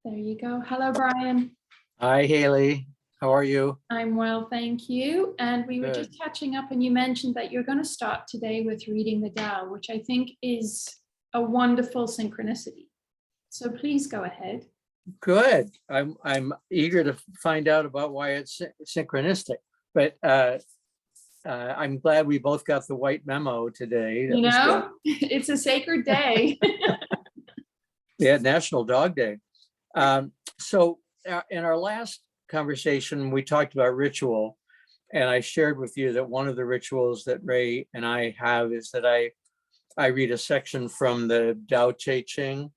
There you go. Hello, Brian. Hi, Hayley. How are you? I'm well, thank you. And we were Good. just catching up, and you mentioned that you're going to start today with reading the Tao, which I think is a wonderful synchronicity. So please go ahead. Good. I'm eager to find out about why it's synchronistic, but I'm glad we both got the white memo today. You know, it's a sacred day. Yeah, National Dog Day. So in our last conversation, we talked about ritual, and I shared with you that one of the rituals that Ray and I have is that I read a section from the Tao Te Ching.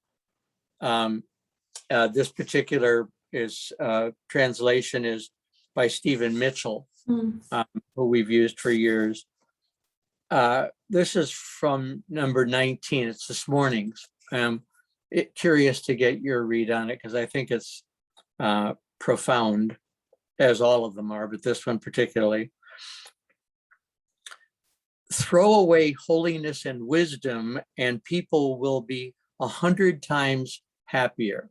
This particular translation is by Stephen Mitchell, who we've used for years. This is from number 19. It's this morning's. Curious to get your read on it because I think it's profound, as all of them are, but this one particularly. Throw away holiness and wisdom, and people will be 100 times happier.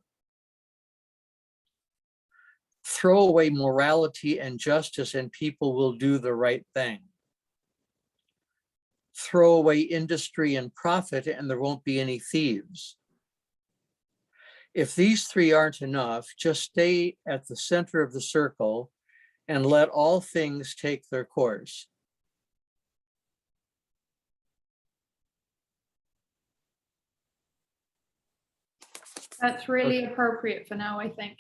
Throw away morality and justice, and people will do the right thing. Throw away industry and profit, and there won't be any thieves. If these three aren't enough, just stay at the center of the circle and let all things take their course. That's really appropriate for now, I think.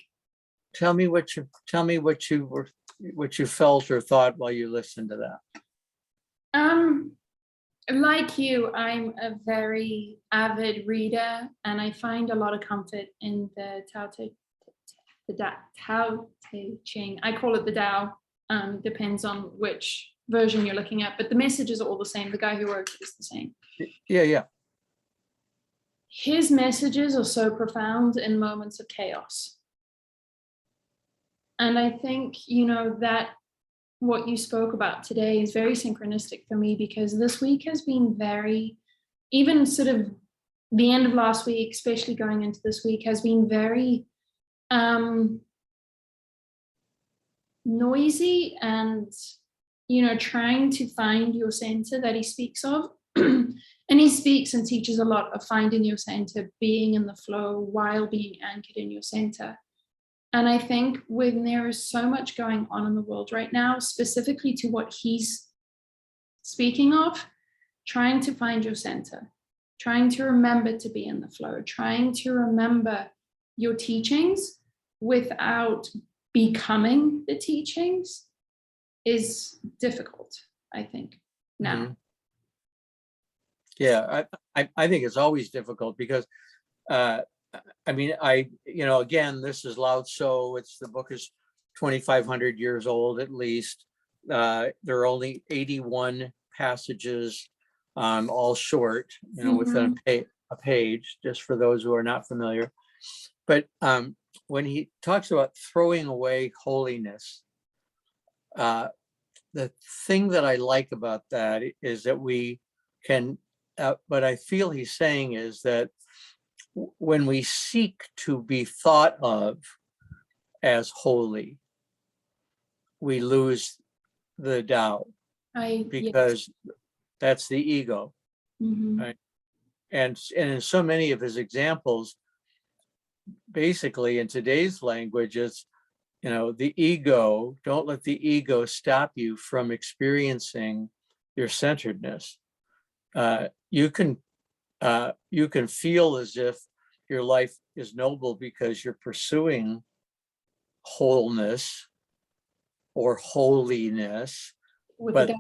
Tell me what you felt or thought while you listened to that. Like you, I'm a very avid reader, and I find a lot of comfort in the Tao Te Ching. I call it the Tao. Depends on which version you're looking at, but the messages are all the same. The guy who wrote it is the same. Yeah. His messages are so profound in moments of chaos. And I think, that what you spoke about today is very synchronistic for me, because this week has been even sort of the end of last week, especially going into this week, has been very noisy and, trying to find your center that he speaks of. And he speaks and teaches a lot of finding your center, being in the flow while being anchored in your center. And I think when there is so much going on in the world right now, specifically to what he's speaking of, trying to find your center, trying to remember to be in the flow, trying to remember your teachings without becoming the teachings is difficult, I think, now. Mm-hmm. Yeah, I think it's always difficult because again, this is Lao Tzu. The book is 2,500 years old at least. There are only 81 passages, all short, within a page, just for those who are not familiar. But when he talks about throwing away holiness, the thing that I like about that is that we can, what I feel he's saying is that when we seek to be thought of as holy, we lose the Tao, because that's the ego. Right? And in so many of his examples, basically in today's language, it's, the ego, don't let the ego stop you from experiencing your centeredness. You can feel as if your life is noble because you're pursuing wholeness or holiness, but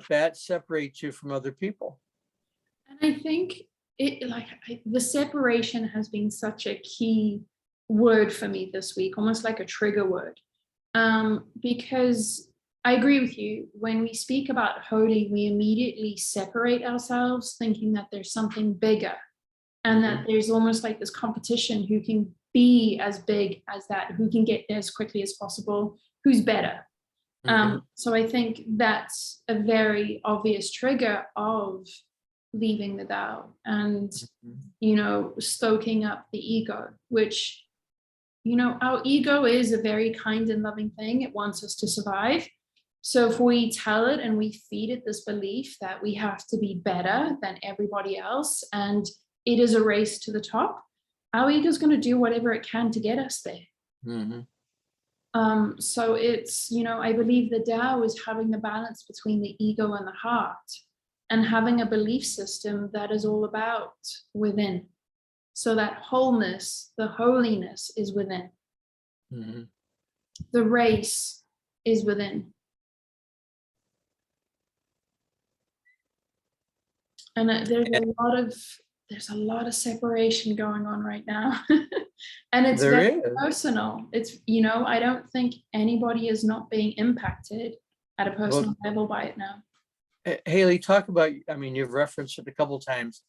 that separates you from other people. And I think the separation has been such a key word for me this week, almost like a trigger word, because I agree with you. When we speak about holy, we immediately separate ourselves, thinking that there's something bigger, and that there's almost like this competition, who can be as big as that, who can get there as quickly as possible, who's better. So I think that's a very obvious trigger of leaving the Tao and, Mhm. stoking up the ego, which, our ego is a very kind and loving thing. It wants us to survive. So if we tell it and we feed it this belief that we have to be better than everybody else and it is a race to the top, our ego is going to do whatever it can to get us there. Mhm. So it's, I believe the Tao is having the balance between the ego and the heart and having a belief system that is all about within. So that wholeness, the holiness is within. Mhm. The race is within. And there's a lot of separation going on right now. And it's There very is. personal. It's, I don't think anybody is not being impacted at a Well, personal level by it now. Hayley, talk about, I mean, you've referenced it a couple times,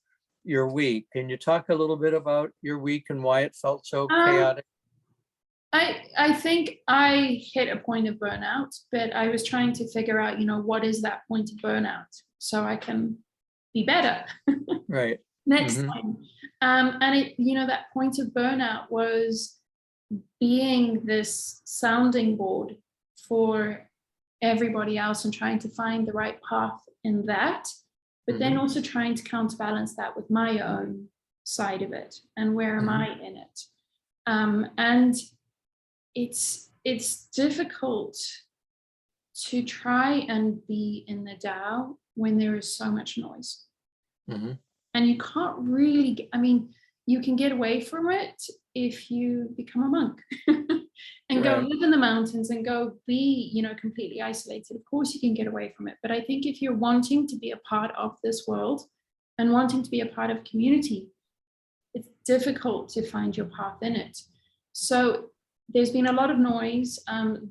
your week. Can you talk a little bit about your week and why it felt so Um, chaotic? I think I hit a point of burnout, but I was trying to figure out, what is that point of burnout so I can be better Right. next Hmm. time. And that point of burnout was being this sounding board for everybody else and trying to find the right path in that, but then Hmm. also trying to counterbalance that with my own side of it and where am Hmm. I in it. And it's difficult to try and be in the Tao when there is so much noise. Hmm. And you can't really, you can get away from it if you become a monk and go Right. live in the mountains and go be, completely isolated. Of course, you can get away from it. But I think if you're wanting to be a part of this world and wanting to be a part of community, it's difficult to find your path in it. So there's been a lot of noise.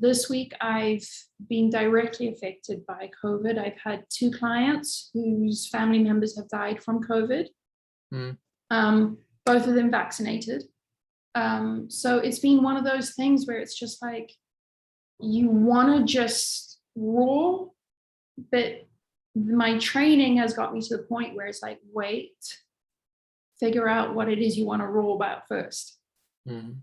This week, I've been directly affected by COVID. I've had 2 clients whose family members have died from COVID, Mm. both of them vaccinated. So it's been one of those things where it's just like, you want to just roar, but my training has got me to the point where it's like, wait, figure out what it is you want to roar about first. Hmm.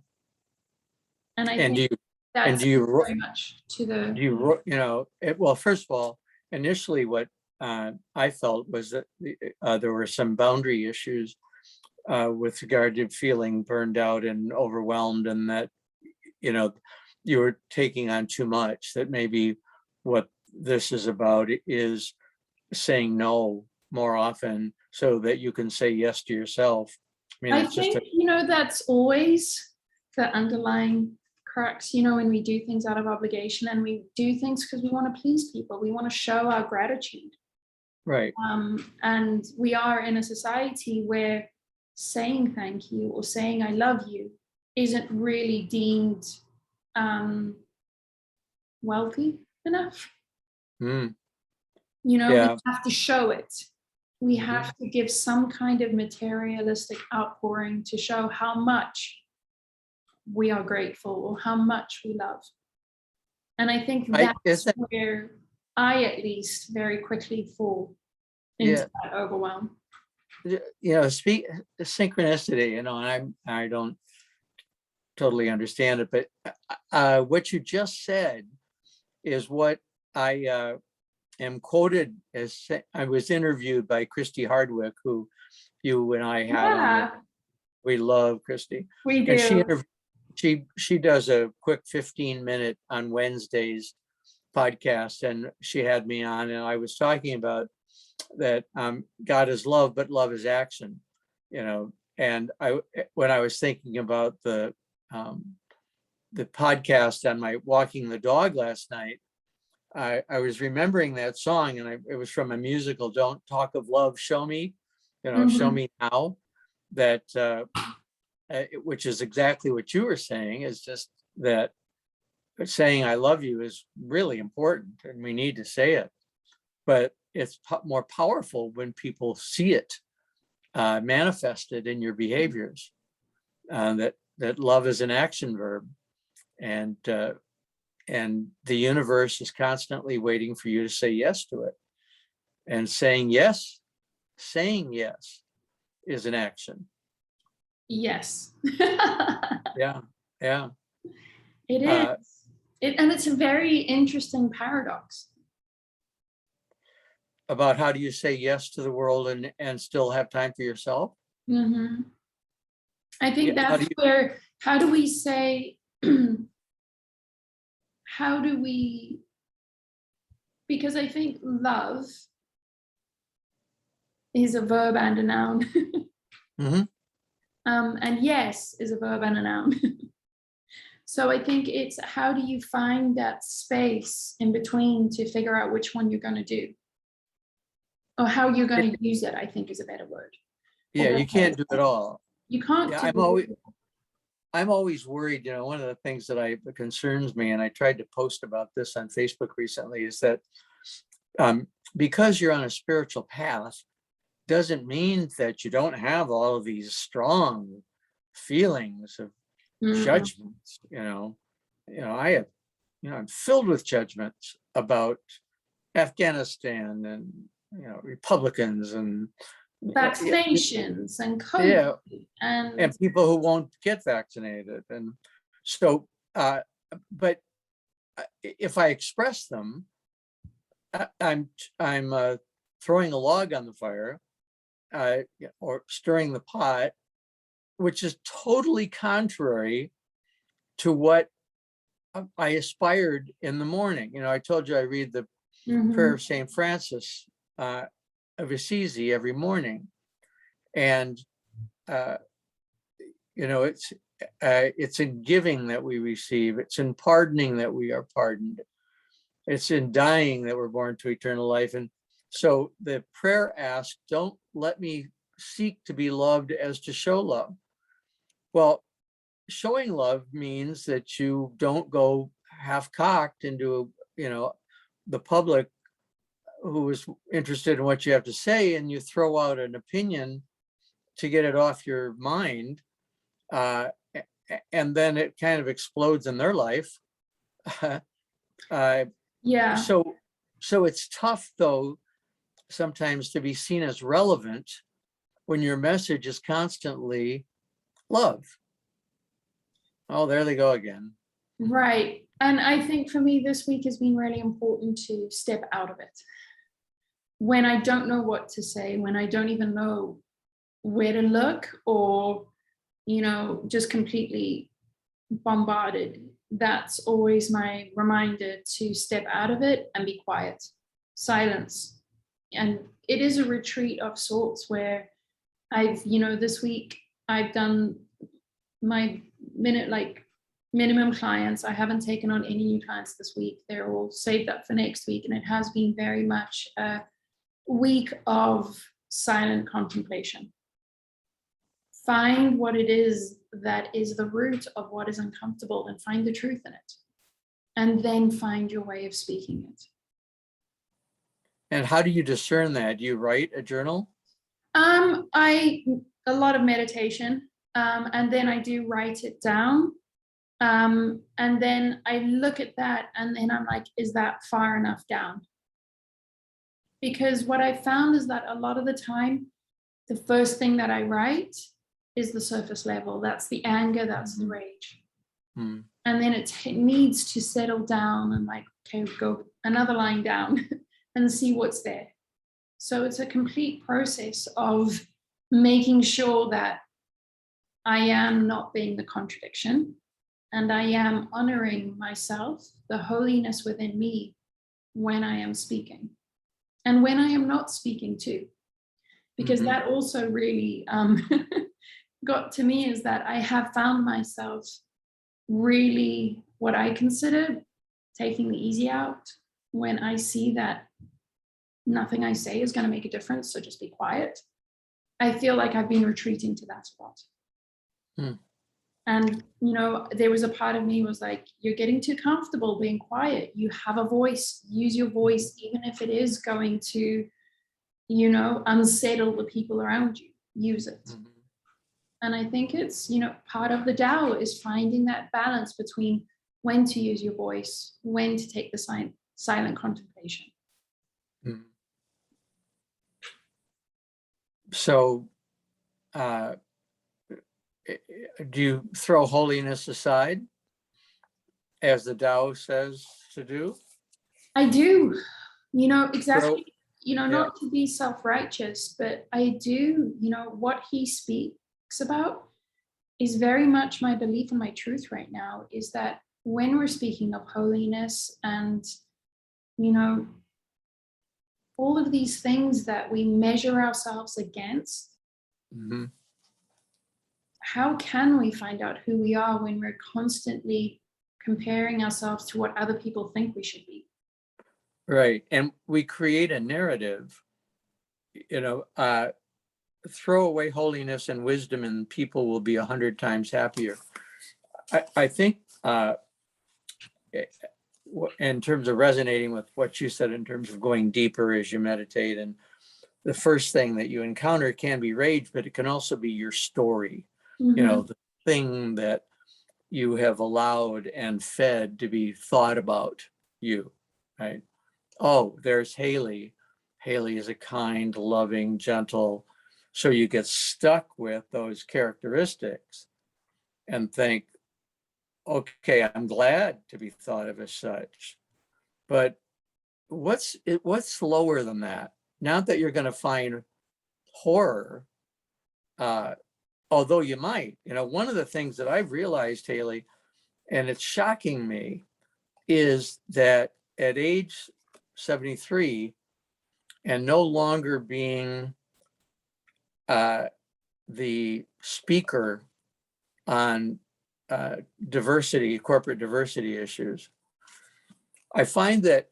And I And think do you, and that's do you, very much to the, well, first of all, initially what I felt was that there were some boundary issues with regard to feeling burned out and overwhelmed, and that, you know, you were taking on too much, that maybe what this is about is saying no more often so that you can say yes to yourself. I mean, I it's just think, a, that's always the underlying crux, when we do things out of obligation and we do things because we want to please people, we want to show our gratitude. right. And we are in a society where saying thank you or saying I love you isn't really deemed wealthy enough. Mm, We yeah. have to show it. We Mhm. have to give some kind of materialistic outpouring to show how much we are grateful or how much we love. And I think I is that's that where I at least very quickly fall into Yeah. that overwhelm. Speak synchronicity, and I don't totally understand it, but what you just said is what I am quoted as. I was interviewed by Christy Hardwick, who you and I had on the. Yeah, We love Christy, we and do. she does a quick 15-minute on Wednesdays podcast, and she had me on, and I was talking about that God is love, but love is action, And when I was thinking about um, the podcast on my walking the dog last night, I was remembering that song, and it was from a musical, "Don't Talk of Love, Show Me," "Show Mhm. Me Now," that which is exactly what you were saying. Is just that saying "I love you" is really important, and we need to say it. But it's more powerful when people see it manifested in your behaviors. That love is an action verb, and the universe is constantly waiting for you to say yes to it. And saying yes saying yes is an action. Yes. Yeah, yeah. It is. And it's a very interesting paradox. About how do you say yes to the world and still have time for yourself? Mm-hmm. I think Yeah, that's where, how do we say, how do we, because I think love is a verb and a noun. Mm-hmm. And yes is a verb and a noun. So I think it's how do you find that space in between to figure out which one you're going to do, or how you're going to use it, I think is a better word. Yeah, you can't do it all. You can't Yeah, do I'm always worried, one of the things that concerns me, and I tried to post about this on Facebook recently, is that because you're on a spiritual path doesn't mean that you don't have all of these strong feelings of judgments. I'm filled with judgments about Afghanistan and Republicans and vaccinations and COVID and people who won't get vaccinated. And so, but if I express them, I'm throwing a log on the fire or stirring the pot, which is totally contrary to what I aspired in the morning. I told you I read the prayer of St. Francis of Assisi every morning. And, it's in giving that we receive. It's in pardoning that we are pardoned. It's in dying that we're born to eternal life. And so the prayer asks, don't let me seek to be loved as to show love. Well, showing love means that you don't go half-cocked into, the public who is interested in what you have to say, and you throw out an opinion to get it off your mind. And then it kind of explodes in their life. Yeah. So it's tough, though, sometimes to be seen as relevant when your message is constantly love. Oh, there they go again. Right. And I think for me, this week has been really important to step out of it. When I don't know what to say, when I don't even know where to look, or, just completely bombarded, that's always my reminder to step out of it and be quiet, silence. And it is a retreat of sorts where I've, this week I've done my minimum clients. I haven't taken on any new clients this week. They're all saved up for next week. And it has been very much a week of silent contemplation. Find what it is that is the root of what is uncomfortable and find the truth in it. And then find your way of speaking it. And how do you discern that? Do you write a journal? A lot of meditation. And then I do write it down. And then I look at that and then I'm like, is that far enough down? Because what I found is that a lot of the time, the first thing that I write is the surface level. That's the anger, that's the rage. And then it needs to settle down and like, okay, go another line down and see what's there. So it's a complete process of making sure that I am not being the contradiction and I am honoring myself, the holiness within me when I am speaking and when I am not speaking too. Because that also really got to me, is that I have found myself really what I consider taking the easy out when I see that nothing I say is going to make a difference, so just be quiet. I feel like I've been retreating to that spot. And, there was a part of me was like, you're getting too comfortable being quiet. You have a voice, use your voice, even if it is going to, unsettle the people around you, use it. And I think it's, part of the Tao is finding that balance between when to use your voice, when to take the silent contemplation. So uh, do you throw holiness aside, as the Tao says to do? I do, Throw, exactly, yeah. not to be self-righteous, but I do, what he speaks about is very much my belief and my truth right now, is that when we're speaking of holiness and, you know, all of these things that we measure ourselves against, Mm-hmm. how can we find out who we are when we're constantly comparing ourselves to what other people think we should be? Right. And we create a narrative, throw away holiness and wisdom and people will be 100 times happier. I think in terms of resonating with what you said, in terms of going deeper as you meditate, and the first thing that you encounter can be rage, but it can also be your story, Mm-hmm. the thing that you have allowed and fed to be thought about you, right? Oh, there's Hayley. Hayley is a kind, loving, gentle. So you get stuck with those characteristics and think, okay, I'm glad to be thought of as such. But what's lower than that? Not that you're going to find horror, although you might. One of the things that I've realized, Hayley, and it's shocking me, is that at age 73 and no longer being the speaker on corporate diversity issues, I find that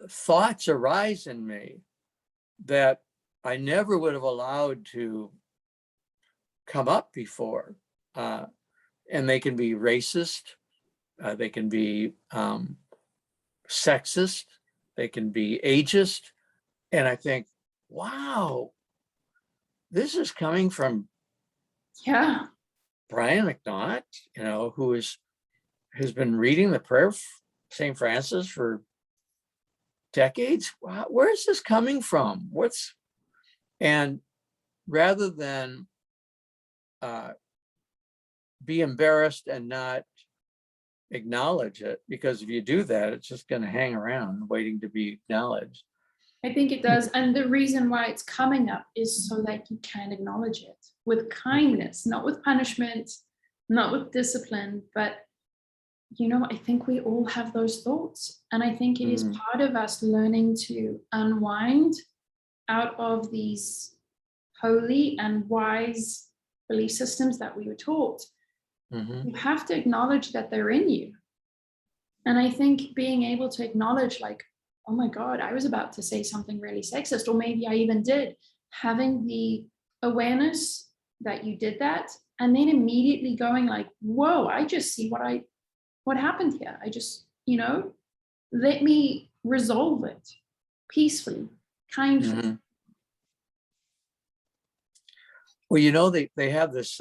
thoughts arise in me that I never would have allowed to come up before. And they can be racist, they can be sexist, they can be ageist. And I think, wow, this is coming from Yeah. Brian McNaught, who has been reading the prayer of St. Francis for decades. Wow, where is this coming from? And rather than be embarrassed and not acknowledge it, because if you do that, it's just going to hang around waiting to be acknowledged. I think it does. And the reason why it's coming up is so that you can acknowledge it with kindness, not with punishment, not with discipline, but I think we all have those thoughts. And I think it is part of us learning to unwind out of these holy and wise belief systems that we were taught. Mm-hmm. You have to acknowledge that they're in you. And I think being able to acknowledge, like, oh my God, I was about to say something really sexist, or maybe I even did, having the awareness that you did that, and then immediately going like, whoa, I just see what happened here. I just, let me resolve it peacefully, kindly. Mm-hmm. Well, they have this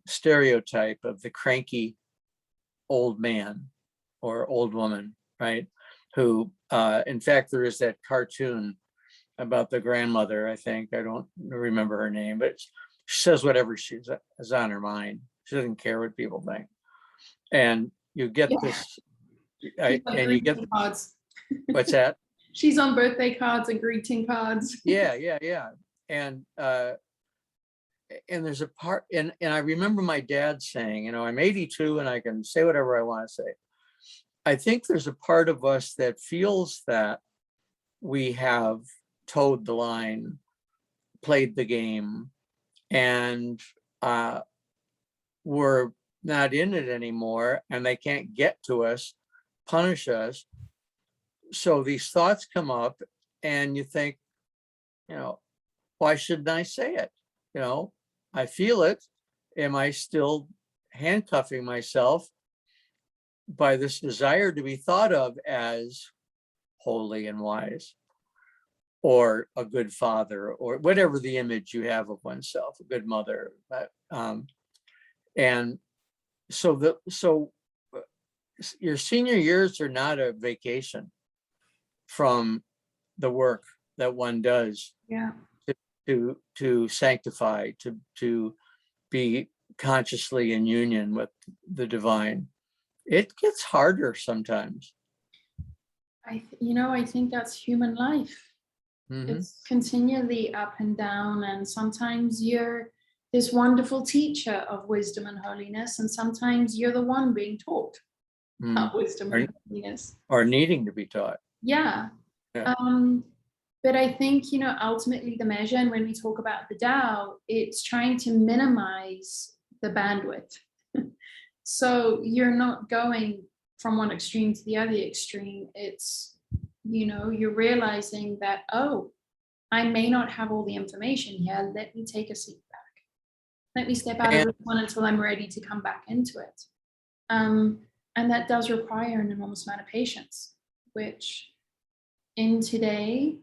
stereotype of the cranky old man or old woman, right? Who, in fact, there is that cartoon about the grandmother, I think. I don't remember her name, but she says whatever is on her mind. She doesn't care what people think. And you get this, and you get, cards. what's that? She's on birthday cards and greeting cards. Yeah. And there's a part, and I remember my dad saying, I'm 82 and I can say whatever I want to say. I think there's a part of us that feels that we have towed the line, played the game, and we're not in it anymore, and they can't get to us, punish us. So these thoughts come up and you think, why shouldn't I say it? I feel it. Am I still handcuffing myself by this desire to be thought of as holy and wise, or a good father, or whatever the image you have of oneself, a good mother? And so your senior years are not a vacation from the work that one does Yeah. to sanctify, to be consciously in union with the divine. It gets harder sometimes. I think that's human life. Mm-hmm. It's continually up and down, and sometimes you're this wonderful teacher of wisdom and holiness, and sometimes you're the one being taught about wisdom and holiness, or needing to be taught. Yeah. Yeah. But I think, ultimately the measure, and when we talk about the Tao, it's trying to minimize the bandwidth. So you're not going from one extreme to the other extreme. It's, you're realizing that, oh, I may not have all the information here. Let me take a seat back. Let me step out of this one until I'm ready to come back into it. And that does require an enormous amount of patience, which in today,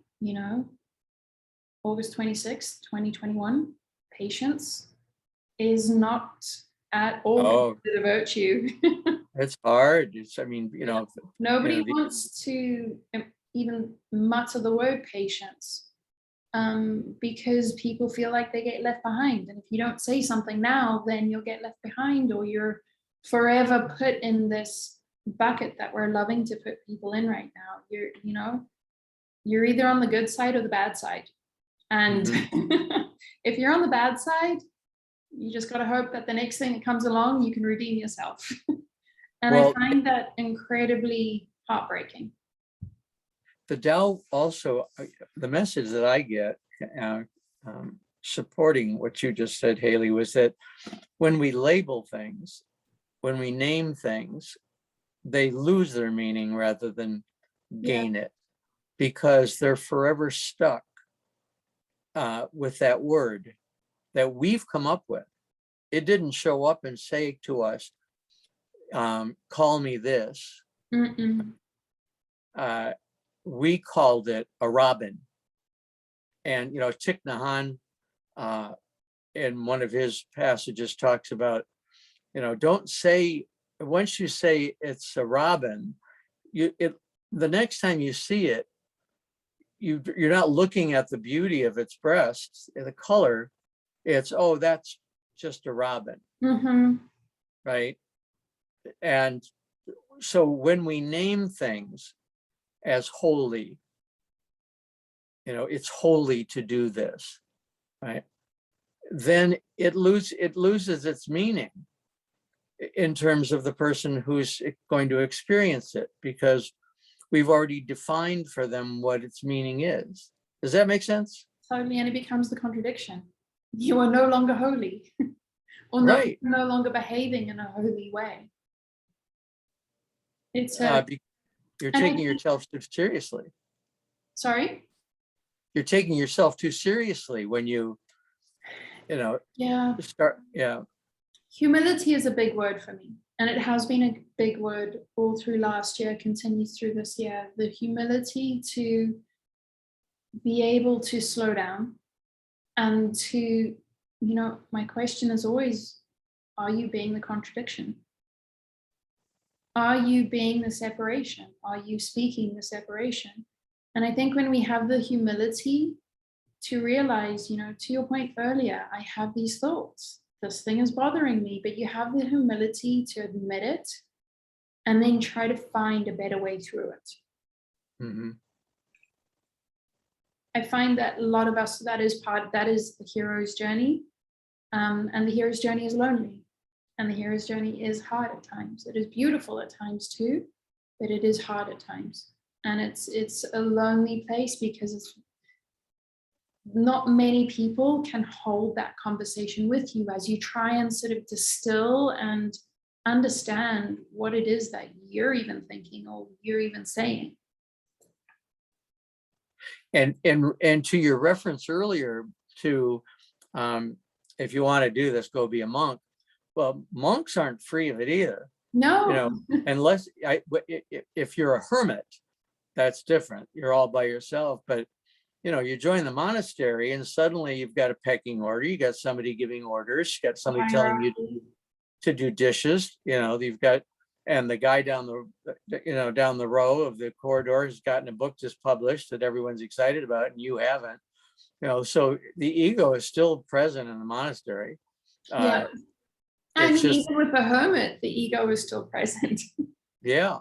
August 26th, 2021, patience is not at all considered a virtue. It's hard. Nobody wants to even mutter the word patience, because people feel like they get left behind. And if you don't say something now, then you'll get left behind, or you're forever put in this bucket that we're loving to put people in right now. You're either on the good side or the bad side. And if you're on the bad side, you just got to hope that the next thing that comes along, you can redeem yourself. And I find that incredibly heartbreaking. The Tao also, the message that I get supporting what you just said, Hayley, was that when we label things, when we name things, they lose their meaning rather than gain it, because they're forever stuck with that word that we've come up with. It didn't show up and say to us, call me this. We called it a robin. And, Thich Nhat Hanh, in one of his passages, talks about, don't say, once you say it's a robin, the next time you see it, you're not looking at the beauty of its breasts, the color. It's, oh, that's just a robin. Right? And so when we name things as holy, it's holy to do this, right? Then it loses its meaning in terms of the person who's going to experience it, because we've already defined for them what its meaning is. Does that make sense? Totally, and it becomes the contradiction. You are no longer holy, or no longer behaving in a holy way. It's you're taking yourself too seriously. Sorry? You're taking yourself too seriously when you start. Yeah. Humility is a big word for me, and it has been a big word all through last year, continues through this year. The humility to be able to slow down and to, my question is always, are you being the contradiction? Are you being the separation? Are you speaking the separation? And I think when we have the humility to realize, to your point earlier, I have these thoughts. This thing is bothering me, but you have the humility to admit it and then try to find a better way through it. I find that a lot of us, that is the hero's journey. And the hero's journey is lonely. And the hero's journey is hard at times. It is beautiful at times too, but it is hard at times. And it's a lonely place because it's not many people can hold that conversation with you as you try and sort of distill and understand what it is that you're even thinking or you're even saying. And to your reference earlier to, if you want to do this, go be a monk. Well, monks aren't free of it either. No. Unless if you're a hermit, that's different. You're all by yourself. But you join the monastery and suddenly you've got a pecking order. You got somebody giving orders. You got somebody telling you to do dishes. You've got and the guy down down the row of the corridor has gotten a book just published that everyone's excited about, and you haven't. So the ego is still present in the monastery. Yeah. And It's just, even with the hermit, the ego is still present. yeah.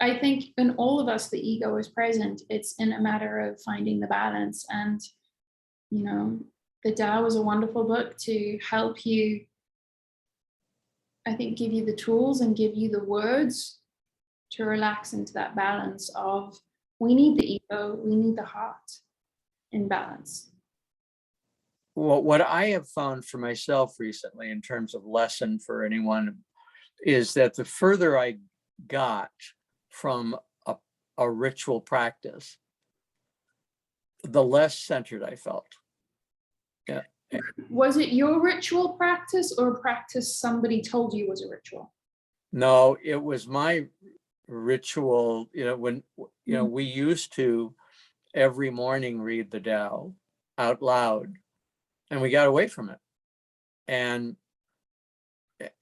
I think in all of us, the ego is present. It's in a matter of finding the balance. And, the Tao is a wonderful book to help you, I think, give you the tools and give you the words to relax into that balance of, we need the ego, we need the heart in balance. Well, what I have found for myself recently in terms of lesson for anyone is that the further I got from a ritual practice, the less centered I felt. Yeah. Was it your ritual practice or a practice somebody told you was a ritual? No, it was my ritual. When we used to every morning read the Tao out loud, and we got away from it. And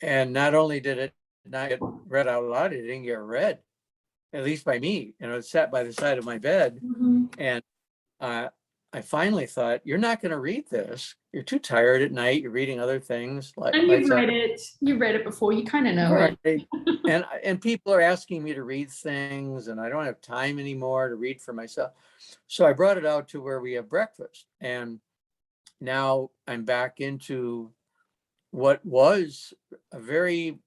not only did it not get read out loud, it didn't get read, at least by me. It sat by the side of my bed. Mm-hmm. And I finally thought, you're not going to read this. You're too tired at night. You're reading other things. And you've read it. You read it before. You kind of know it. And people are asking me to read things, and I don't have time anymore to read for myself. So I brought it out to where we have breakfast. And now I'm back into what was a very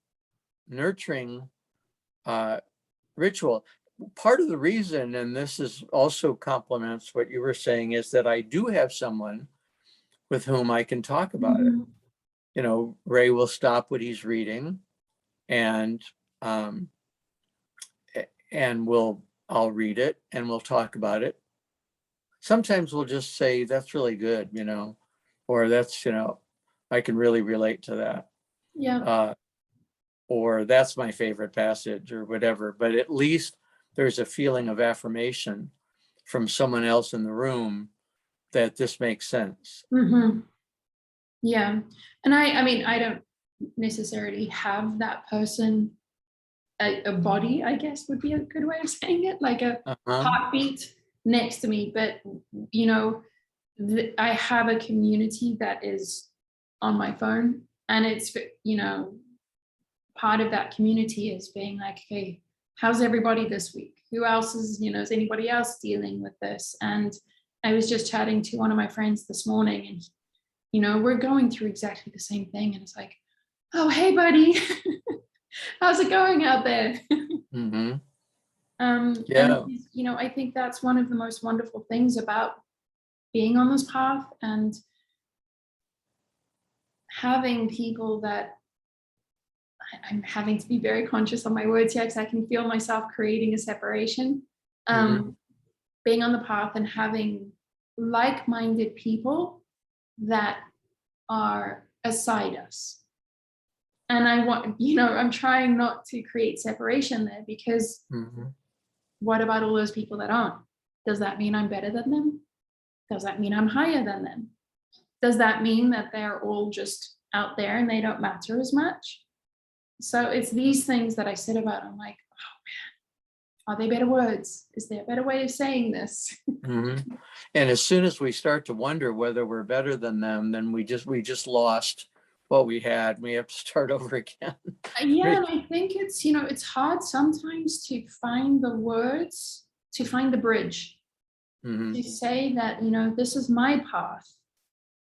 nurturing ritual. Part of the reason, and this is also complements what you were saying, is that I do have someone with whom I can talk about it. Ray will stop what he's reading, and I'll read it and we'll talk about it. Sometimes we'll just say, that's really good, or that's, I can really relate to that. Yeah. Or that's my favorite passage or whatever, but at least there's a feeling of affirmation from someone else in the room that this makes sense. Mm-hmm. Yeah. And I don't necessarily have that person, a body, I guess would be a good way of saying it, like a heartbeat next to me. But, I have a community that is on my phone, and it's, part of that community is being like, okay, how's everybody this week? Who else is anybody else dealing with this? And I was just chatting to one of my friends this morning, and, we're going through exactly the same thing. And it's like, oh, hey, buddy, how's it going out there? Mm-hmm. Yeah. And, I think that's one of the most wonderful things about being on this path and having people that I'm having to be very conscious of my words here because I can feel myself creating a separation. Being on the path and having like-minded people that are aside us. And I'm trying not to create separation there because what about all those people that aren't? Does that mean I'm better than them? Does that mean I'm higher than them? Does that mean that they're all just out there and they don't matter as much? So it's these things that I sit about. I'm like, oh man, are they better words? Is there a better way of saying this? And as soon as we start to wonder whether we're better than them, then we just lost what we had. We have to start over again. Yeah, and I think it's, it's hard sometimes to find the words, to find the bridge, to say that, this is my path.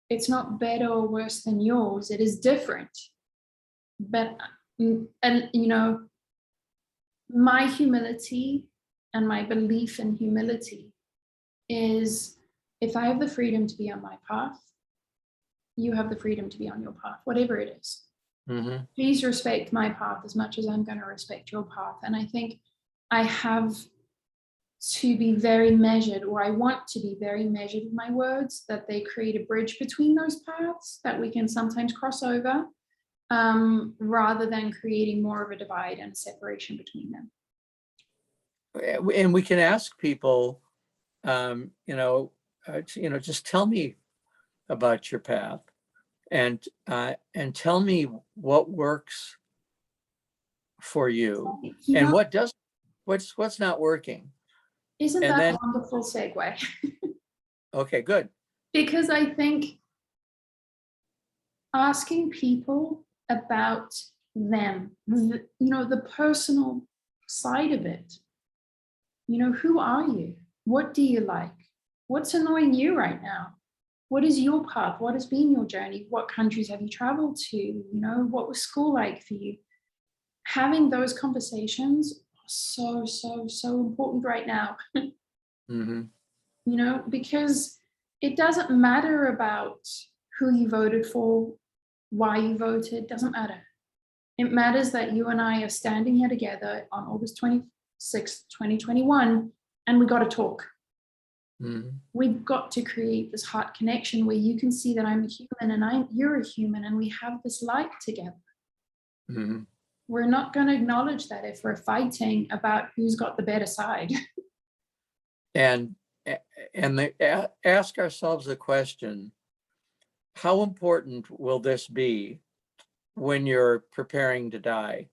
It's not better or worse than yours. It is different. But, my humility and my belief in humility is, if I have the freedom to be on my path, you have the freedom to be on your path, whatever it is. Please respect my path as much as I'm going to respect your path. And I think I have to be very measured, or I want to be very measured with my words, that they create a bridge between those paths that we can sometimes cross over, rather than creating more of a divide and a separation between them. And we can ask people, just tell me about your path, and tell me what works for you, You and know, what's not working. isn't And that then, a wonderful segue? okay, good. Because I think asking people about them, the personal side of it, who are you? What do you like? What's annoying you right now? What is your path? What has been your journey? What countries have you traveled to? What was school like for you? Having those conversations are so, so, so important right now. Mm-hmm. Because it doesn't matter about who you voted for, why you voted, doesn't matter. It matters that you and I are standing here together on August 26th, 2021, and we got to talk. Mm-hmm. We've got to create this heart connection where you can see that I'm a human and you're a human, and we have this life together. Mm-hmm. We're not going to acknowledge that if we're fighting about who's got the better side. And ask ourselves the question, how important will this be when you're preparing to die?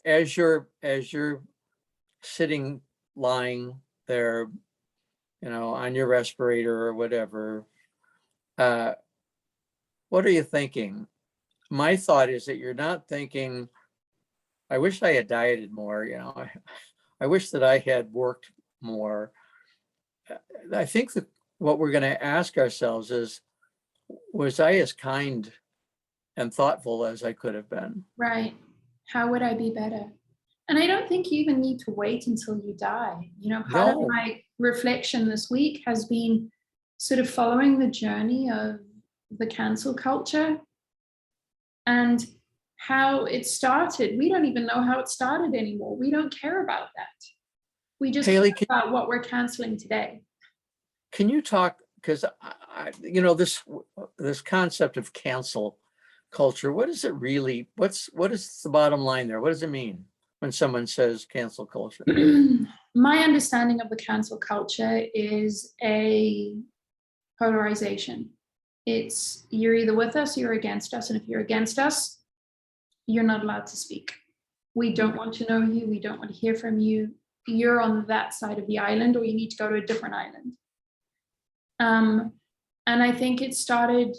As you're sitting, lying there, on your respirator or whatever, what are you thinking? My thought is that you're not thinking, I wish I had dieted more, I wish that I had worked more. I think that what we're going to ask ourselves is, was I as kind and thoughtful as I could have been? Right. How would I be better? And I don't think you even need to wait until you die. Part of No. my reflection this week has been sort of following the journey of the cancel culture and how it started. We don't even know how it started anymore. We don't care about that. We just Hayley, care about what we're canceling today. can you talk, because this concept of cancel culture, what is it really? What is the bottom line there? What does it mean when someone says cancel culture? My understanding of the cancel culture is a polarization. It's you're either with us or you're against us. And if you're against us, you're not allowed to speak. We don't want to know you. We don't want to hear from you. You're on that side of the island, or you need to go to a different island. And I think it started,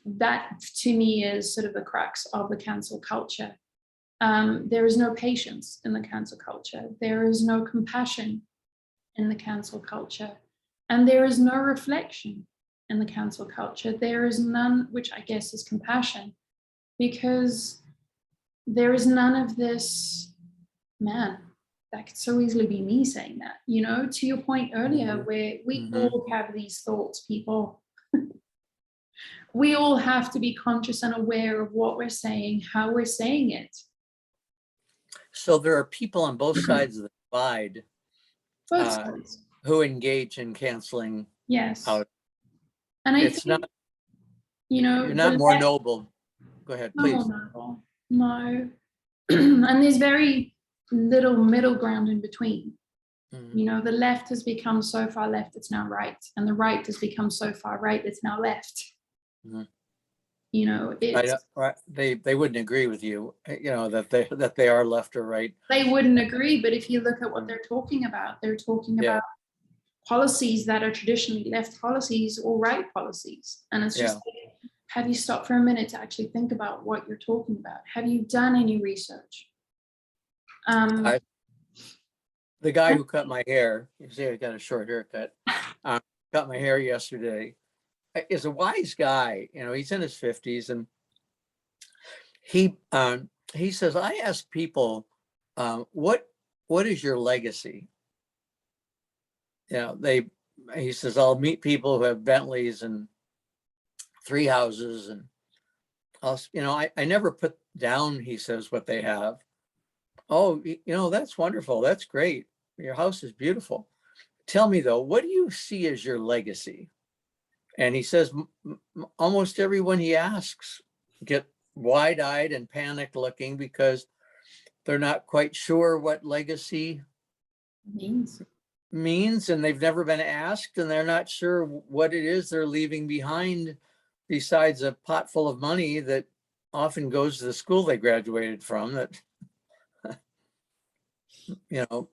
that to me is sort of the crux of the cancel culture. There is no patience in the cancel culture. There is no compassion in the cancel culture. And there is no reflection in the cancel culture. There is none, which I guess is compassion, because there is none of this, man, that could so easily be me saying that, to your point earlier, where we all have these thoughts, people. We all have to be conscious and aware of what we're saying, how we're saying it. So there are people on both sides of the divide Both sides. who engage in canceling. Yes. Out. And I It's think, not, you're not more noble. Go ahead, please. Noble. No. And there's very little middle ground in between. The left has become so far left, it's now right. And the right has become so far right, it's now left. It's, they wouldn't agree with you, that they are left or right. They wouldn't agree, but if you look at what they're talking about about policies that are traditionally left policies or right policies. And it's just, have you stopped for a minute to actually think about what you're talking about? Have you done any research? The guy who cut my hair, you see I got a short haircut, cut my hair yesterday, is a wise guy. He's in his 50s, and he says, I ask people, what is your legacy? He says, I'll meet people who have Bentleys and 3 houses, and I never put down, he says, what they have. Oh, that's wonderful. That's great. Your house is beautiful. Tell me though, what do you see as your legacy? And he says, almost everyone he asks get wide-eyed and panicked looking because they're not quite sure what legacy means, and they've never been asked, and they're not sure what it is they're leaving behind besides a pot full of money that often goes to the school they graduated from that, you know,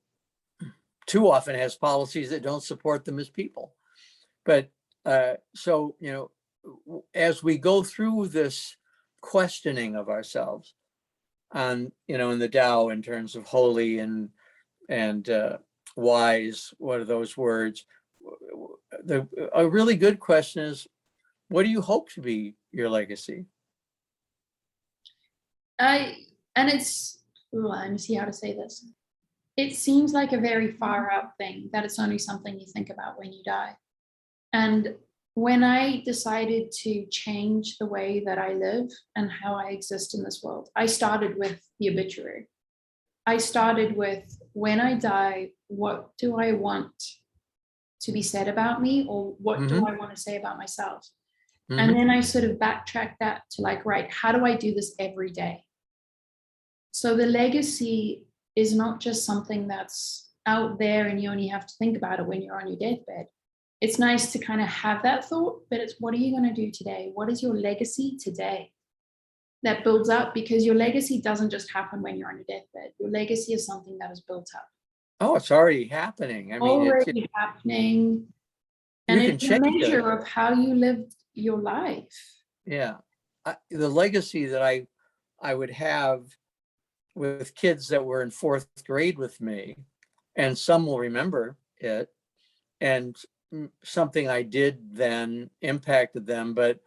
too often has policies that don't support them as people. But so, you know, as we go through this questioning of ourselves on, you know, in the Tao in terms of holy and wise, what are those words? A really good question is, what do you hope to be your legacy? And it's, let me see how to say this. It seems like a very far out thing that it's only something you think about when you die. And when I decided to change the way that I live and how I exist in this world, I started with the obituary. I started with, when I die, what do I want to be said about me, or what do I want to say about myself? And then I sort of backtracked that to like, right, how do I do this every day? So the legacy is not just something that's out there and you only have to think about it when you're on your deathbed. It's nice to kind of have that thought, but it's, what are you going to do today? What is your legacy today that builds up? Because your legacy doesn't just happen when you're on your deathbed. Your legacy is something that is built up. Oh, it's already happening. I mean, Already happening. And you can it's a change it. measure of how you lived your life. Yeah. The legacy that I would have with kids that were in 4th grade with me, and some will remember it, and something I did then impacted them, but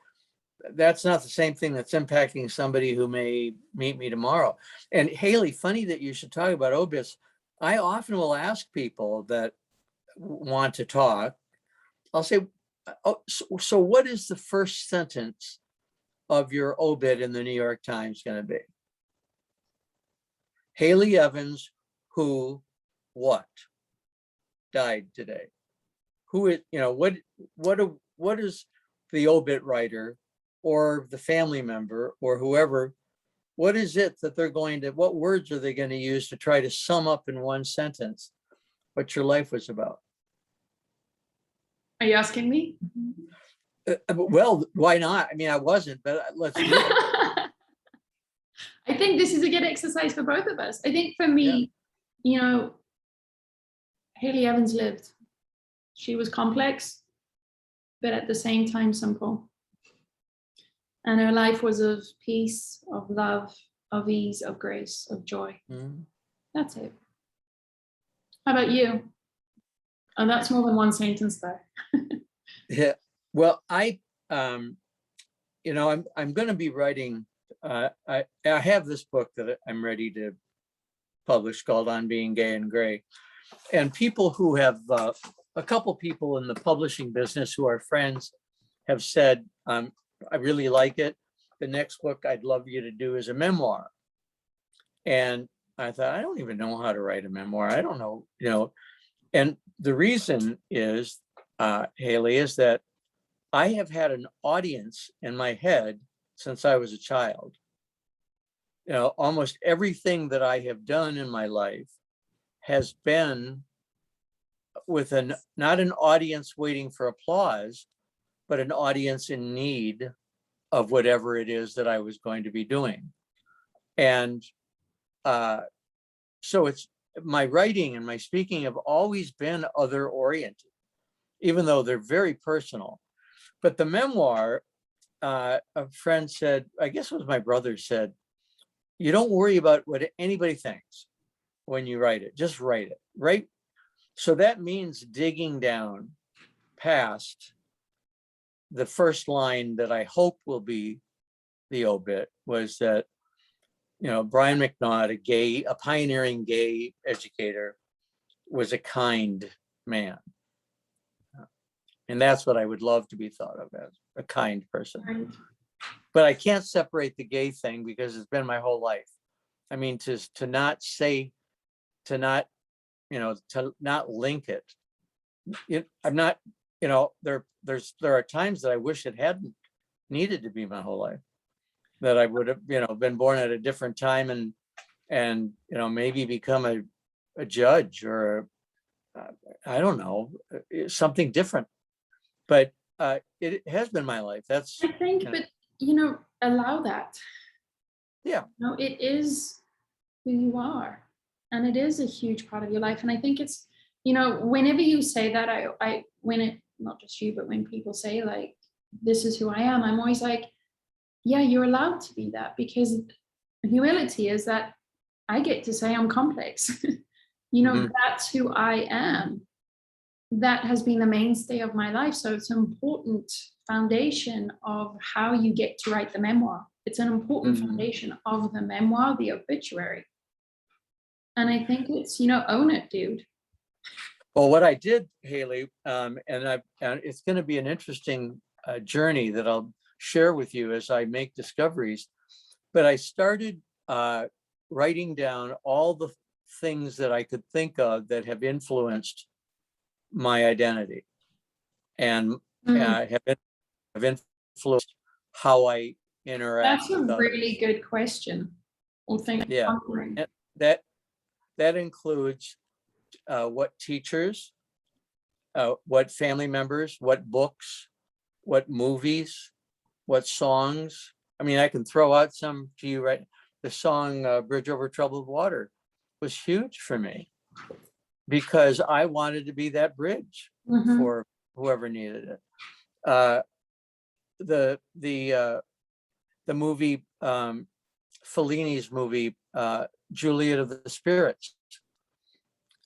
that's not the same thing that's impacting somebody who may meet me tomorrow. And Hayley, funny that you should talk about obits. I often will ask people that want to talk, I'll say, oh, so what is the first sentence of your obit in the New York Times going to be? Hayley Evans, who, what, died today. Who is, you know, what is the obit writer or the family member or whoever, what is it that they're going to, what words are they going to use to try to sum up in one sentence what your life was about? Are you asking me? Well, why not? I mean, I wasn't, but let's do it. I think this is a good exercise for both of us. I think for me, you know, Hayley Evans lived. She was complex, but at the same time simple. And her life was of peace, of love, of ease, of grace, of joy. That's it. How about you? Oh, that's more than one sentence though. Yeah. Well, you know, I'm going to be writing, I have this book that I'm ready to publish called On Being Gay and Gray. And people who have, a couple people in the publishing business who are friends have said, I really like it. The next book I'd love you to do is a memoir. And I thought, I don't even know how to write a memoir. I don't know, you know. And the reason is, Hayley, is that I have had an audience in my head since I was a child. You know, almost everything that I have done in my life has been with not an audience waiting for applause, but an audience in need of whatever it is that I was going to be doing. And so it's, my writing and my speaking have always been other oriented, even though they're very personal. But the memoir, a friend said, I guess it was my brother said, you don't worry about what anybody thinks when you write it, just write it, right? So that means digging down past the first line that I hope will be the obit, was that, you know, Brian McNaught, a pioneering gay educator, was a kind man. And that's what I would love to be thought of as, a kind person. Right. But I can't separate the gay thing because it's been my whole life. I mean, to not say, to not, you know, to not link it. I'm not, you know, there are times that I wish it hadn't needed to be my whole life, that I would have, you know, been born at a different time and you know, maybe become a judge or I don't know, something different. But it has been my life. That's, I think, you know, but you know, allow that. Yeah. No, it is who you are. And it is a huge part of your life. And I think it's, whenever you say that, not just you, but when people say like, this is who I am, I'm always like, yeah, you're allowed to be that, because humility is that I get to say I'm complex. Mhm. That's who I am. That has been the mainstay of my life. So it's an important foundation of how you get to write the memoir. It's an important Mhm. foundation of the memoir, the obituary. And I think it's, own it, dude. Well, what I did, Hayley, and it's going to be an interesting journey that I'll share with you as I make discoveries. But I started writing down all the things that I could think of that have influenced my identity and Mm, have influenced how I interact that's a with really others. good question. Well, thank you Yeah, for answering. and that includes what teachers, what family members, what books, what movies, what songs. I mean, I can throw out some to you, right? The song Bridge Over Troubled Water was huge for me because I wanted to be that bridge Mhm. for whoever needed it. Uh, the movie, Fellini's movie, Juliet of the Spirits,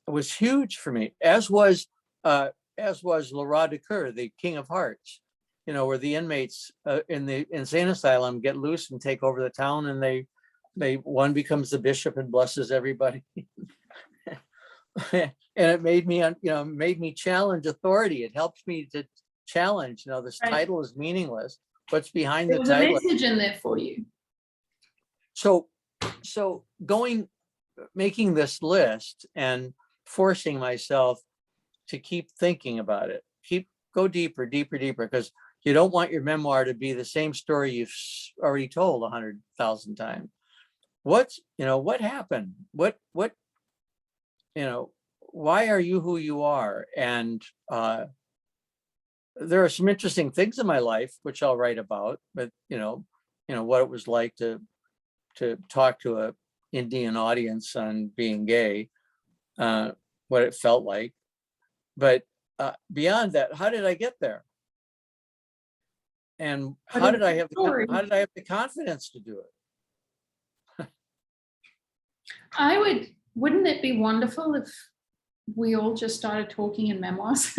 was huge for me, as was Le Roi de Coeur, the King of Hearts, where the inmates in the insane asylum get loose and take over the town, and they one becomes the bishop and blesses everybody. And it made me challenge authority. It helps me to challenge, this Right. title is meaningless. What's behind There the was a title? message in there for you. So making this list and forcing myself to keep thinking about it, go deeper, deeper, deeper, because you don't want your memoir to be the same story you've already told 100,000 times. What happened? You know, why are you who you are? And there are some interesting things in my life, which I'll write about, but what it was like to talk to a Indian audience on being gay, what it felt like. But beyond that, how did I get there? And But in the story, how did I have the confidence to do it? wouldn't it be wonderful if we all just started talking in memoirs?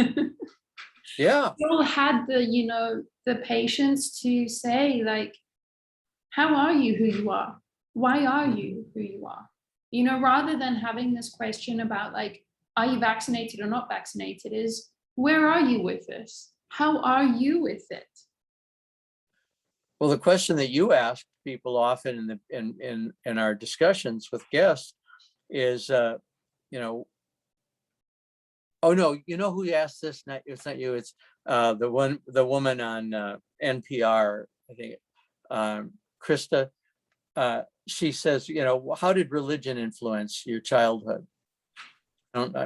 Yeah. We all had the patience to say, like, how are you who you are? Why are you who you are? Rather than having this question about, like, are you vaccinated or not vaccinated, is where are you with this? How are you with it? Well, the question that you ask people often in our discussions with guests is, oh no, who asked this? It's not you. It's the woman on NPR, I think, Krista. She says, how did religion influence your childhood?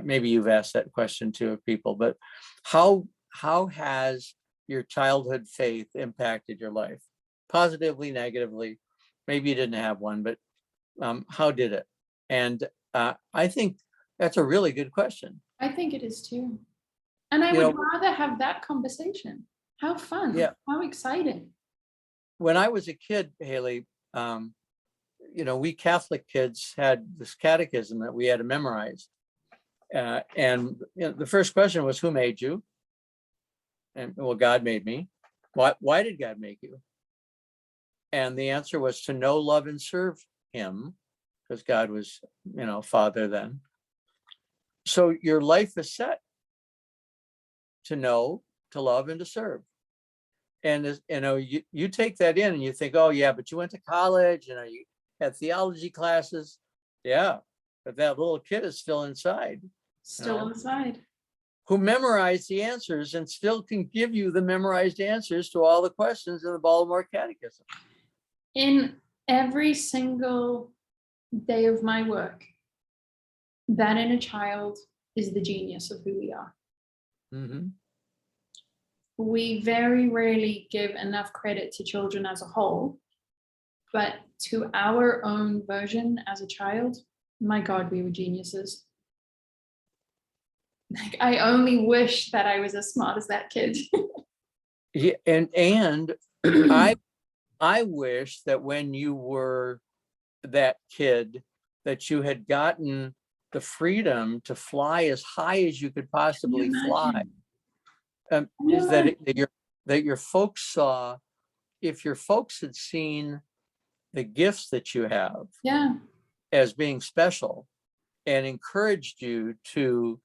Maybe you've asked that question too of people, but how has your childhood faith impacted your life? Positively, negatively? Maybe you didn't have one, but how did it? And I think that's a really good question. I think it is too. And I You would know, rather have that conversation. How fun, yeah. how exciting. When I was a kid, Hayley, we Catholic kids had this catechism that we had to memorize. And the first question was, who made you? And well, God made me. Why did God make you? And the answer was to know, love, and serve him, because God was, Father then. So your life is set to know, to love, and to serve. And you take that in and you think, oh yeah, but you went to college, you had theology classes. Yeah, but that little kid is still inside, Still inside. who memorized the answers and still can give you the memorized answers to all the questions in the Baltimore Catechism. In every single day of my work, that inner child is the genius of who we are. Mm-hmm. We very rarely give enough credit to children as a whole, but to our own version as a child, my God, we were geniuses. Like, I only wish that I was as smart as that kid. Yeah, and I wish that when you were that kid, that you had gotten the freedom to fly as high as you could possibly fly. Is that that your folks saw, if your folks had seen the gifts that you have Yeah. as being special and encouraged you to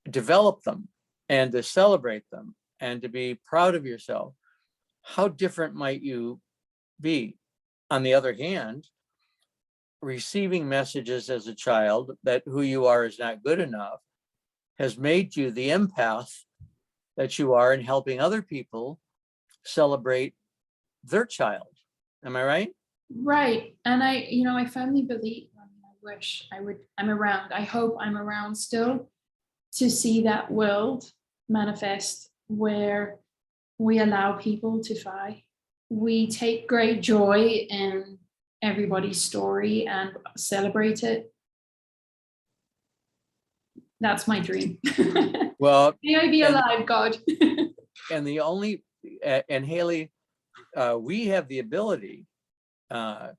develop them and to celebrate them and to be proud of yourself, how different might you be? On the other hand, receiving messages as a child that who you are is not good enough has made you the empath that you are in helping other people celebrate their child. Am I right? Right. And I firmly believe, I mean, I wish I'm around. I hope I'm around still to see that world manifest where we allow people to fly. We take great joy in everybody's story and celebrate it. That's my dream. Well, may I be alive, God. and the only, and Hayley, we have the ability to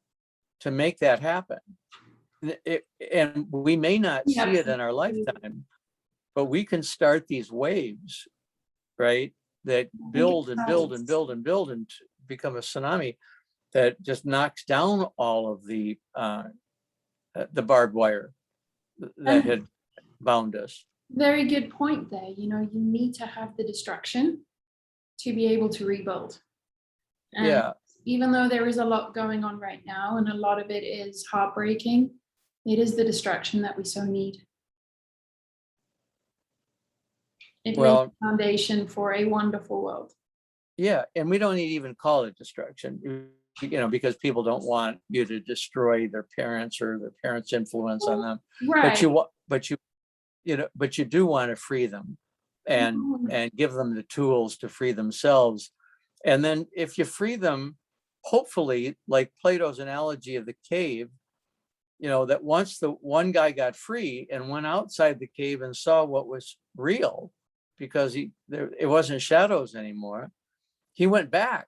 make that happen. And we may not see it in our lifetime, but we can start these waves, right? That build and build and build and build and become a tsunami that just knocks down all of the barbed wire that had bound us. Very good point there. You need to have the destruction to be able to rebuild. And yeah. Even though there is a lot going on right now and a lot of it is heartbreaking, it is the destruction that we so need. It lays the foundation for a wonderful world. Yeah, and we don't even call it destruction, because people don't want you to destroy their parents or their parents' influence on them. Right. But you do want to free them and give them the tools to free themselves. And then if you free them, hopefully, like Plato's analogy of the cave, that once the one guy got free and went outside the cave and saw what was real, because it wasn't shadows anymore, he went back,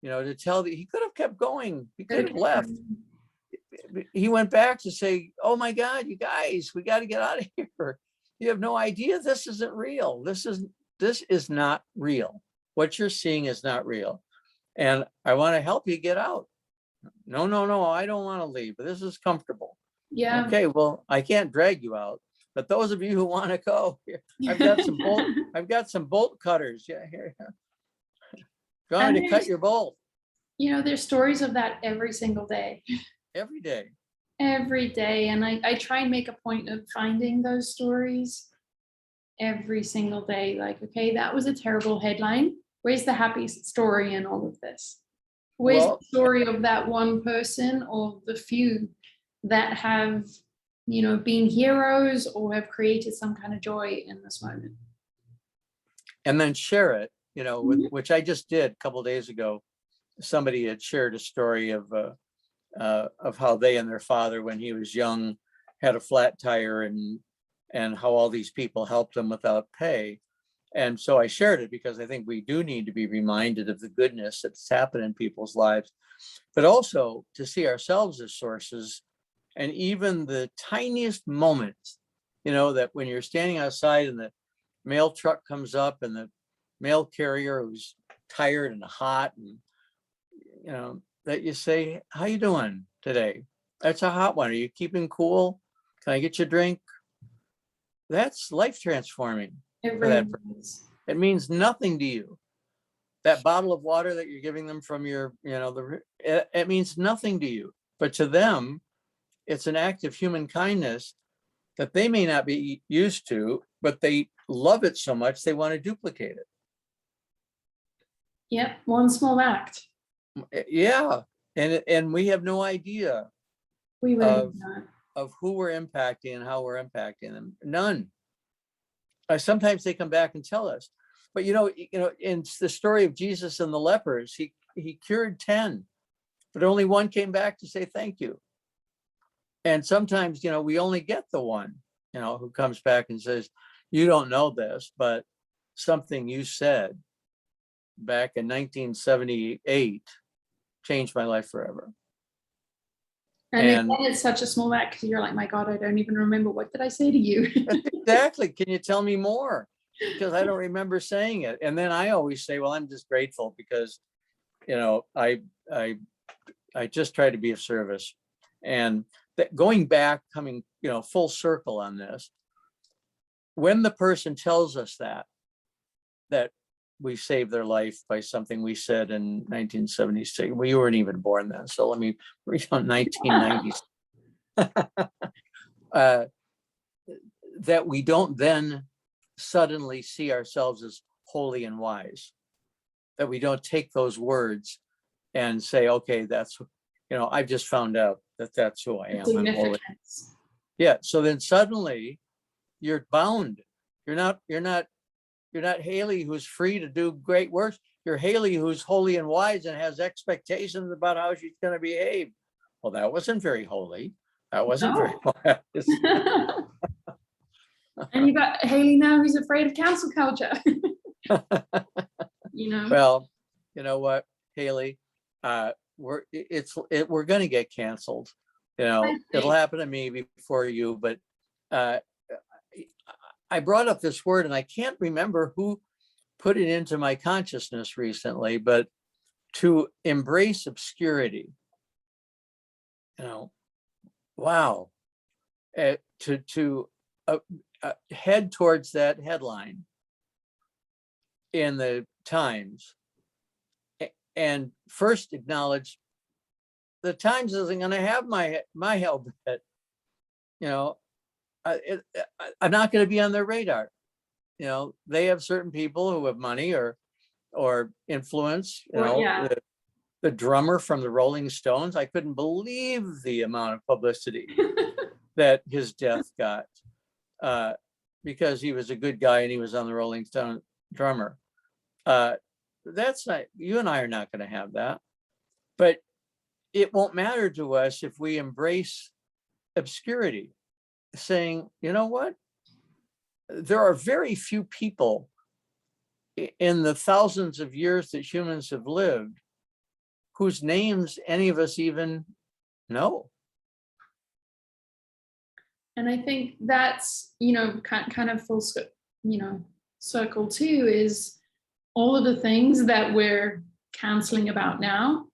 to tell he could have kept going. He could have left. He went back to say, oh my God, you guys, we got to get out of here. You have no idea. This isn't real. This is not real. What you're seeing is not real. And I want to help you get out. No, I don't want to leave, but this is comfortable. Yeah. Okay, well, I can't drag you out. But those of you who want to go, I've got some bolt cutters. Yeah, here. Going to cut your bolt. There's stories of that every single day. Every day. Every day. And I try and make a point of finding those stories every single day. Like, okay, that was a terrible headline. Where's the happy story in all of this? Where's the story of that one person or the few that have, been heroes or have created some kind of joy in this moment? And then share it, which I just did a couple of days ago. Somebody had shared a story of how they and their father, when he was young, had a flat tire and how all these people helped them without pay. And so I shared it because I think we do need to be reminded of the goodness that's happened in people's lives, but also to see ourselves as sources. And even the tiniest moments, that when you're standing outside and the mail truck comes up and the mail carrier who's tired and hot, and that you say, how you doing today? That's a hot one. Are you keeping cool? Can I get you a drink? That's life transforming. It really is. It means nothing to you. That bottle of water that you're giving them from your, it means nothing to you. But to them, it's an act of human kindness that they may not be used to, but they love it so much they want to duplicate it. Yep, one small act. Yeah, and we have no idea of who we're impacting and how we're impacting them. None. Sometimes they come back and tell us, but in the story of Jesus and the lepers, he cured 10, but only one came back to say thank you. And sometimes, we only get the one, who comes back and says, you don't know this, but something you said back in 1978 changed my life forever. And then it's such a small act because you're like, my God, I don't even remember. What did I say to you? Exactly. Can you tell me more? Because I don't remember saying it. And then I always say, well, I'm just grateful because, I just try to be of service. And that going back, coming, full circle on this, when the person tells us that we saved their life by something we said in 1976, we weren't even born then. So let me read on 1990s. That we don't then suddenly see ourselves as holy and wise, that we don't take those words and say, okay, that's, I've just found out that that's who I am. I'm holy. Yeah. So then suddenly you're bound. You're not Hayley who's free to do great works. You're Hayley who's holy and wise and has expectations about how she's going to behave. Well, that wasn't very holy. That wasn't very wise. And you got Hayley now who's afraid of cancel culture. Well, you know what, Hayley, we're going to get canceled. It'll happen to me before you, but I brought up this word and I can't remember who put it into my consciousness recently, but to embrace obscurity, wow, to head towards that headline in the Times and first acknowledge the Times isn't going to have my help. I'm not going to be on their radar. They have certain people who have money or influence. The drummer from the Rolling Stones, I couldn't believe the amount of publicity that his death got because he was a good guy and he was on the Rolling Stone drummer. That's not, you and I are not going to have that, but it won't matter to us if we embrace obscurity, saying, you know what? There are very few people in the thousands of years that humans have lived whose names any of us even know. And I think that's, kind of full, circle too, is all of the things that we're canceling about now.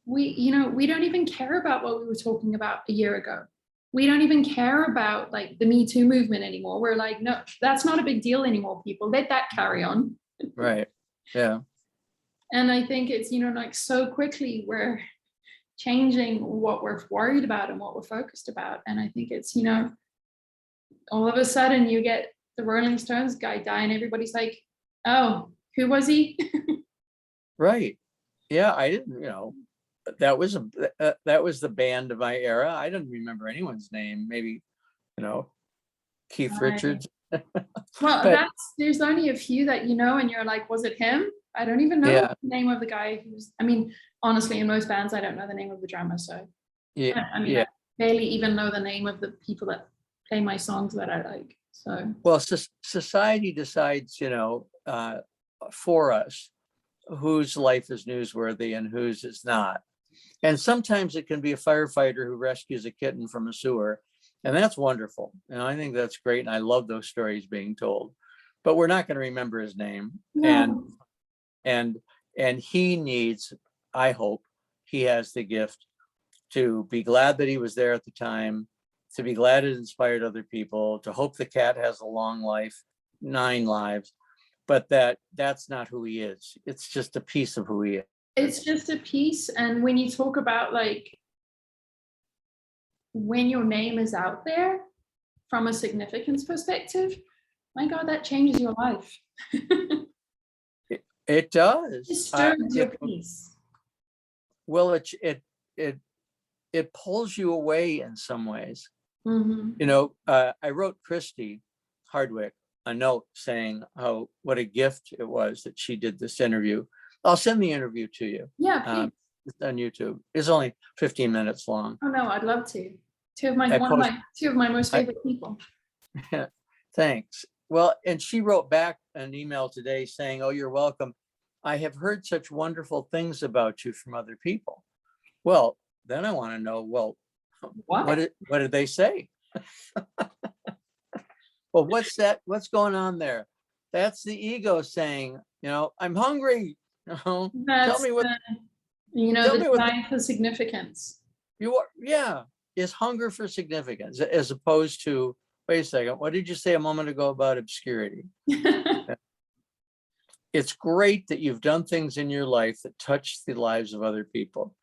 We don't even care about what we were talking about a year ago. We don't even care about like the Me Too movement anymore. We're like, no, that's not a big deal anymore, people. Let that carry on. Right. Yeah. And I think it's, like so quickly we're changing what we're worried about and what we're focused about. And I think it's, all of a sudden you get the Rolling Stones guy die and everybody's like, oh, who was he? Right. Yeah. I didn't, that was the band of my era. I don't remember anyone's name. Maybe, Keith Richards. Well, there's only a few that and you're like, was it him? I don't even know the name of the guy who's. I mean, honestly, in most bands, I don't know the name of the drummer. So yeah, I barely even know the name of the people that play my songs that I like. So well, society decides, for us, whose life is newsworthy and whose is not. And sometimes it can be a firefighter who rescues a kitten from a sewer. And that's wonderful. And I think that's great. And I love those stories being told. But we're not going to remember his name. No. And he needs, I hope, he has the gift to be glad that he was there at the time, to be glad it inspired other people, to hope the cat has a long life, 9 lives, but that's not who he is. It's just a piece of who he is. It's just a piece. And when you talk about like when your name is out there from a significance perspective, my God, that changes your life. It does. It disturbs your peace. Well, it pulls you away in some ways. Mm-hmm. I wrote Christy Hardwick a note saying what a gift it was that she did this interview, I'll send the interview to you. Yeah, please. It's on YouTube. It's only 15 minutes long. Oh no, I'd love to. Two of my most I- favorite people. Thanks. Well, and she wrote back an email today saying, "Oh, you're welcome. I have heard such wonderful things about you from other people." Well, then I want to know, well, what did they say? Well, what's that? What's going on there? That's the ego saying, I'm hungry. Tell That's me what the desire for significance. you are. Yeah, is hunger for significance as opposed to, wait a second, what did you say a moment ago about obscurity? It's great that you've done things in your life that touch the lives of other people,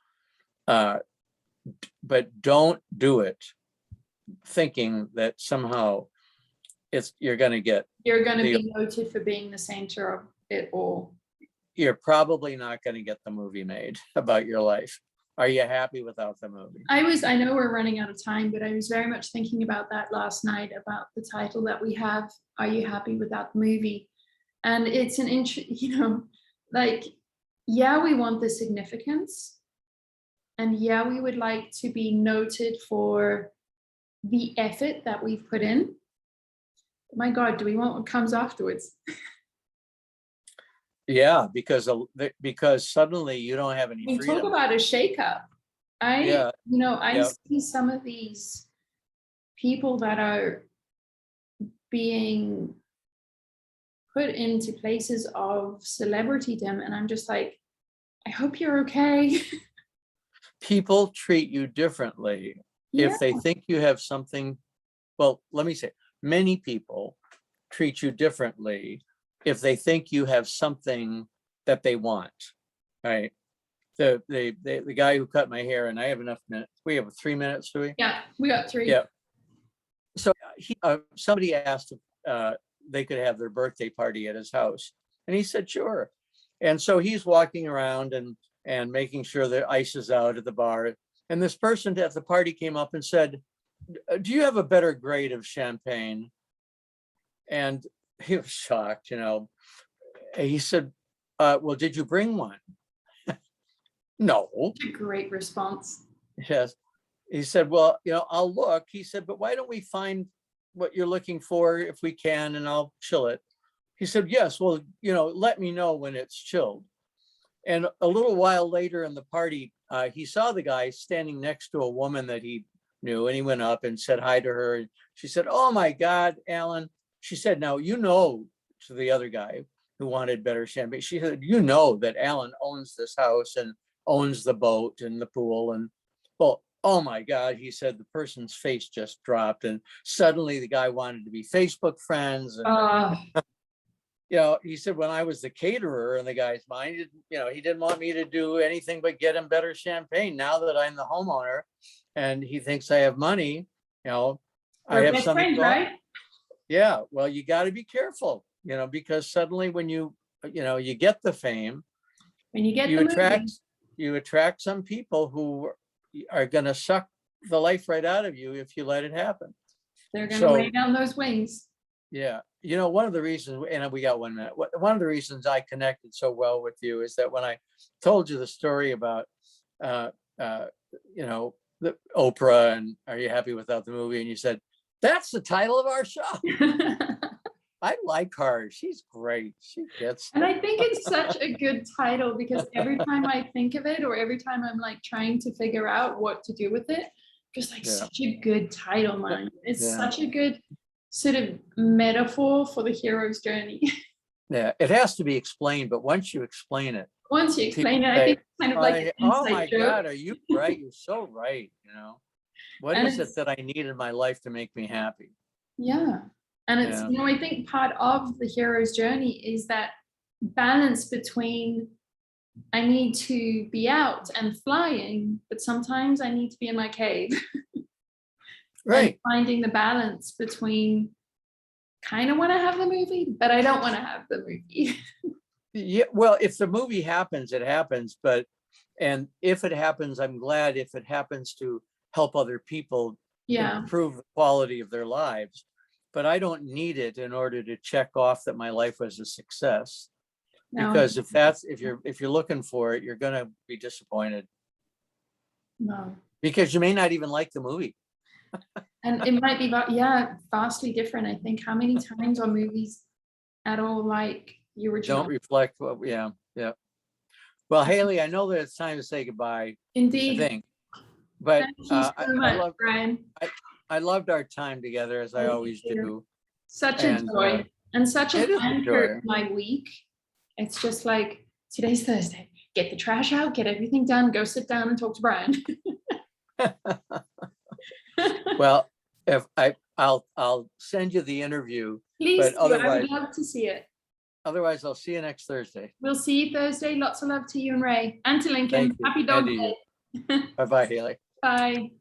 but don't do it thinking that somehow you're going to be noted for being the center of it all. You're probably not going to get the movie made about your life. Are you happy without the movie? I know we're running out of time, but I was very much thinking about that last night, about the title that we have, Are You Happy Without the Movie? And it's an we want the significance. And yeah, we would like to be noted for the effort that we've put in. My God, do we want what comes afterwards? Yeah, because suddenly you don't have any freedom. Talk about a shakeup. I see some of these people that are being put into places of celebritydom, and I'm just like, I hope you're okay. People treat you differently if they think you have something. Well, let me say, many people treat you differently if they think you have something that they want, right? The guy who cut my hair, and I have enough minutes. We have 3 minutes, do we? Yeah, we got 3. Yeah. So somebody asked if they could have their birthday party at his house, and he said, sure. And so he's walking around and making sure the ice is out at the bar. And this person at the party came up and said, do you have a better grade of champagne? And he was shocked, He said, well, did you bring one? No. A great response. Yes. He said, well, I'll look. He said, but why don't we find what you're looking for if we can, and I'll chill it. He said, yes, well, let me know when it's chilled. And a little while later in the party, he saw the guy standing next to a woman that he knew, and he went up and said hi to her. And she said, oh my God, Alan. She said, now, to the other guy who wanted better champagne, she said, that Alan owns this house and owns the boat and the pool. And well, oh my God, he said, the person's face just dropped. And suddenly the guy wanted to be Facebook friends. And, he said, when I was the caterer in the guy's mind, he didn't want me to do anything but get him better champagne. Now that I'm the homeowner and he thinks I have money, I have something. Friends, right? Yeah, well, you got to be careful, because suddenly when you get the fame, when you attract some people who are going to suck the life right out of you if you let it happen. They're going to lay down those wings. Yeah. One of the reasons, and we got 1 minute, one of the reasons I connected so well with you is that when I told you the story about, the Oprah and Are You Happy Without the Movie? And you said, that's the title of our show. I like her. She's great. She gets. And I think it's such a good title because every time I think of it, or every time I'm like trying to figure out what to do with it, just like such a good title, man. It's such a good sort of metaphor for the hero's journey. Yeah, it has to be explained, but once you explain it, I think it's kind of like oh my God, are you right? You're so right. What is it that I need in my life to make me happy? Yeah. And it's, I think part of the hero's journey is that balance between I need to be out and flying, but sometimes I need to be in my cave. Right. And finding the balance between kind of want to have the movie, but I don't want to have the movie. Yeah. Well, if the movie happens, it happens. And if it happens, I'm glad if it happens to help other people improve the quality of their lives. But I don't need it in order to check off that my life was a success. No, because if you're looking for it, you're gonna be disappointed no. because you may not even like the movie. And it might be, vastly different. I think how many times are movies at all like the original? Don't reflect what, yeah. Well, Hayley, I know that it's time to say goodbye, I Indeed. think. But Thank you so much, Brian. I loved our time together, as I always do. Such a And, joy and such it an is a anchor joy. in my week. It's just like, today's Thursday. Get the trash out, get everything done, go sit down and talk to Brian. Well, I'll send you the interview, Please but do. I otherwise would love to see it. I'll see you next Thursday. We'll see you Thursday. Lots of love to you and Ray and to Lincoln. Thank you. Happy And dog to you. day. Bye-bye, Hayley. Bye.